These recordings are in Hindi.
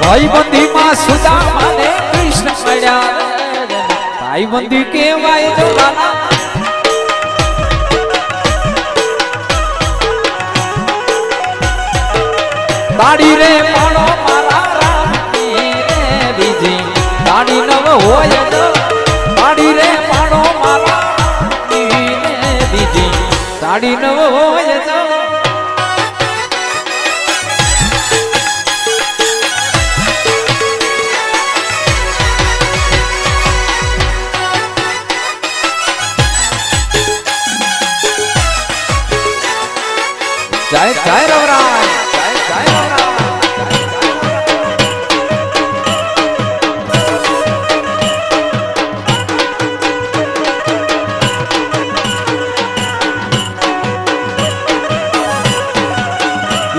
ભાઈબંધી માં સુદામા ને કૃષ્ણ મળ્યા ભાઈબંધી કેવાય જવાના દાડી રે માણો મારા રામની રે બીજી દાડી નવ હોય તો દાડી રે માણો મારા રામની રે બીજી દાડી નવ હોય તો જય જય રવરાય જય જય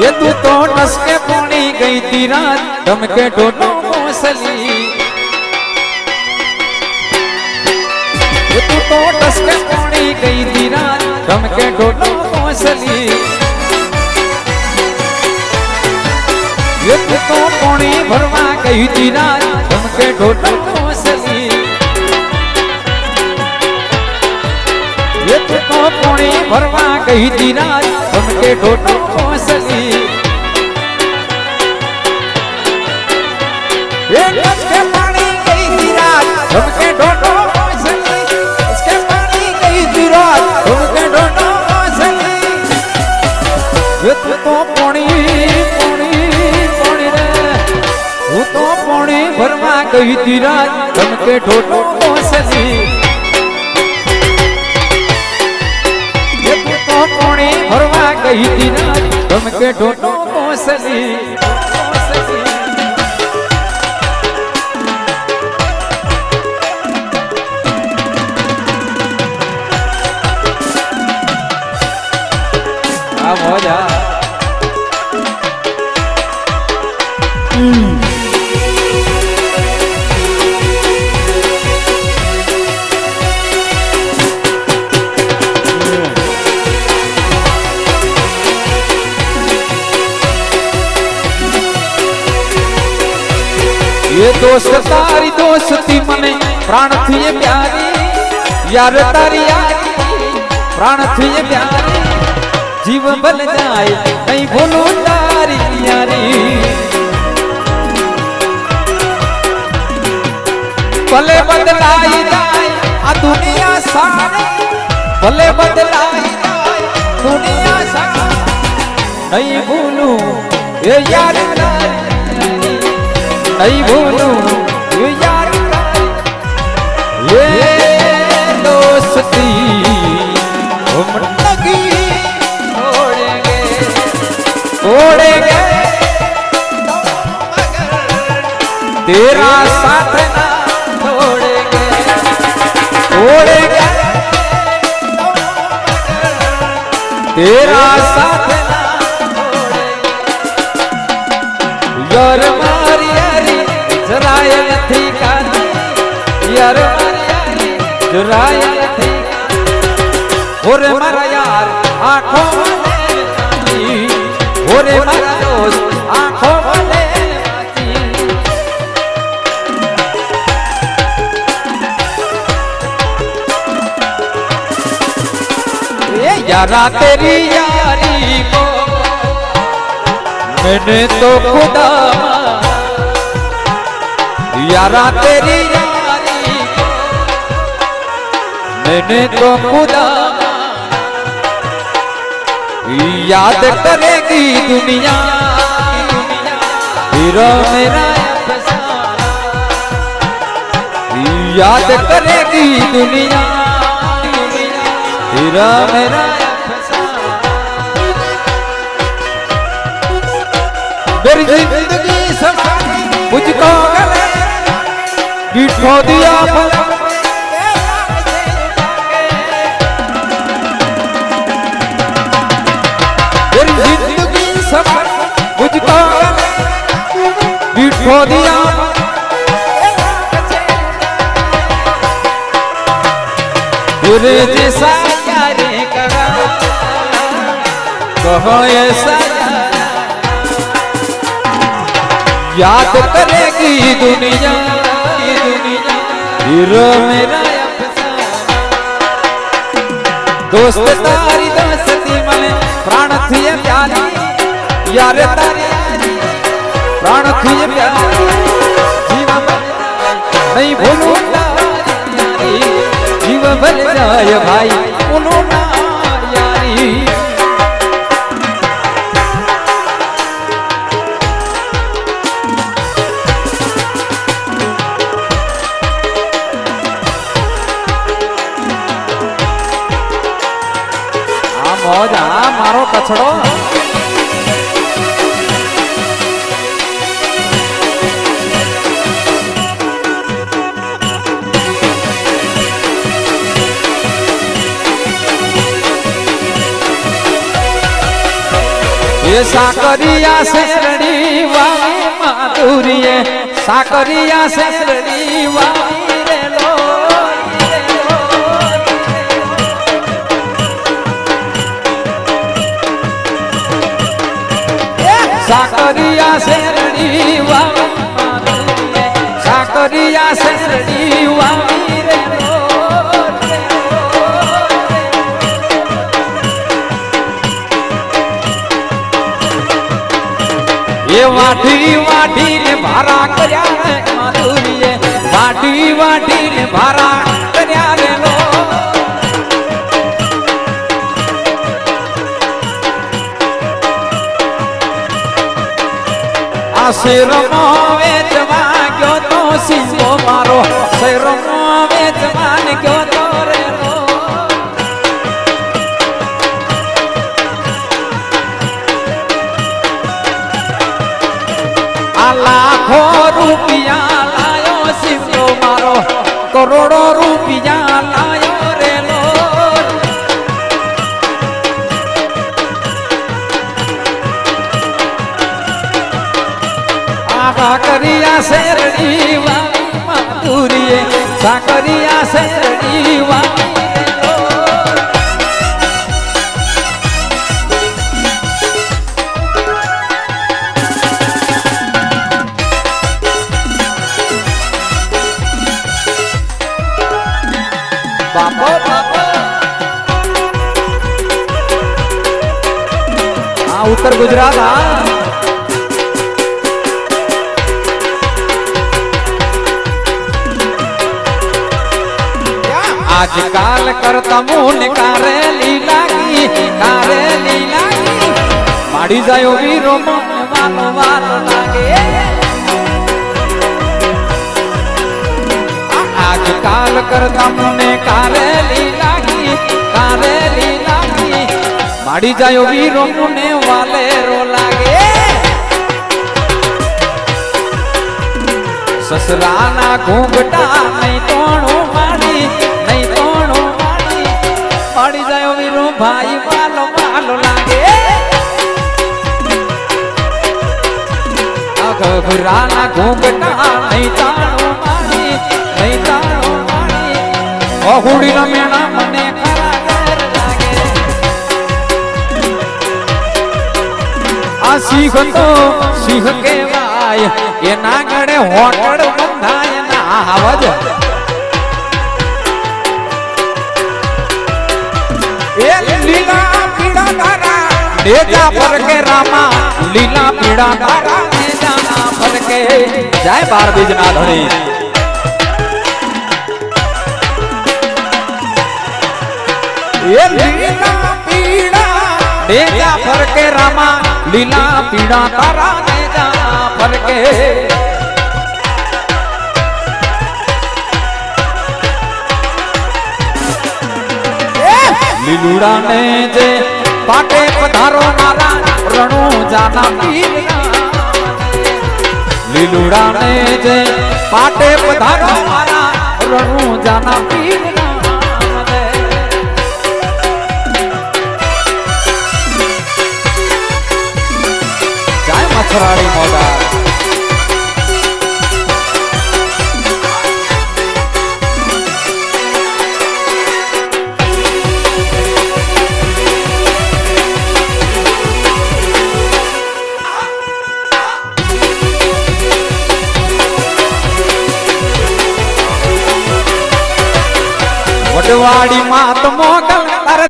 ये तू तो टस के पानी गई थी रात दम के डोनो मौसली ये तू तो टस के पानी गई थी रात दम के डोनो मौसली ये तू तो पानी भरवा गई थी रात दम के डोनो मौसली ये तू तो पानी भरवा गई थी रात दम के डोनो मौसली ये इसके पानी गई थी रात दम के डोनो मौसली इसके पानी गई थी रात दम के डोनो मौसली ये तू तो पानी पानी पानी रे तू तो पानी भरवा गई थी रात दम के डोनो मौसली ये तू तो पानी भरवा गई थी रात दम के डोनो मौसली हो जा ये दोस्त तारी दोस्ती मने प्राण थी प्यारी यार तारी यारी प्राण थी प्यारी जीव बन जाए नहीं भूलू तारी यारी भले बदलाई जाए आ दुनिया सारी भले बदलाई जाए दुनिया सारी नहीं भूलू ये यार नहीं भूलू ये यार ये दोस्ती हम लगी छोड़ेंगे तेरा साथ ना छोड़ेंगे छोड़ेंगे तेरा साथ ना छोड़ेंगे यार मारी यारी जराय थी कानी यार मारी यारी जराय थी और मारा यार आँखों ओरे मारा दोस्त आँखों वाले ये यारा तेरी यारी को मैंने तो खुदा यारा तेरी यारी को मैंने तो खुदा याद करेगी दुनिया हीरो मेरा अफसाना याद करेगी दुनिया हीरो मेरा अफसाना मेरी जिंदगी सवारी मुझको गले गिठो दिया जिंदगी सफर मुझको बिठो दिया तेरे जैसा यारे करा कहो ऐसा याद करेगी दुनिया हीरो मेरा अफसाना दोस्त तारी दोस्ती मने प्राण थी प्यारी यार तारी प्राण थी प्यारी जीवन नहीं भूलूं जीव भर जाए भाई बोलो ना यारी मौज मारो कछड़ो ये साकरिया से रड़ी वाली माधुरी साकरिया से रड़ी वाली रे लो साकरिया से रड़ी वाली माधुरी साकरिया से रड़ी वाली रे लो ये वाटी वाटी ने भारा कर्या रे माधुरी वाटी वाटी ने भारा कर्या रे लो आ शेर मोवे जवान क्यों तो सिंहो मारो शेर मोवे जवान क्यों तो रे लो लाखों रुपया लायो सिंहो मारो करोड़ों रुपया लायो रे लो आगा करिया शेरड़ी वाली माधुरी साकरिया शेरड़ी वाली बापो बापो हाँ उत्तर गुजरात आजकल करता मुन कारेली लागी माड़ी जायो वीरो मन वालो वालो लागे आजकल करता मुने कारेली लागी माड़ी जायो वीरो मुने वाले रो लागे ससुराना घूंघटा नहीं तोड़ो माड़ी माड़ी जायो वीरो भाई वालो वालो लागे घुराना घूंघटा नहीं ताड़ो माड़ी बहुड़ी न मेणा मने खरा कर लागे आ सिंह तो सिंह के वाय ये नागड़े होटल बंधाय ना आवाज ए लीला पीड़ा धारा नेजा पर के रामा लीला पीड़ा धारा नेजा पर के जय बार बिजना धड़ी ये लीला पीड़ा नेजा पर के रामा लीला पीड़ा तारा नेजा पर के लीलुड़ा ने जे पाटे पधारो मारा रणु जाना पीर लीलुड़ा ने जे पाटे पधारो मारा रणु जाना पीर जय मछराड़ी मोदा વડવાડી માં તો મોગલ તારે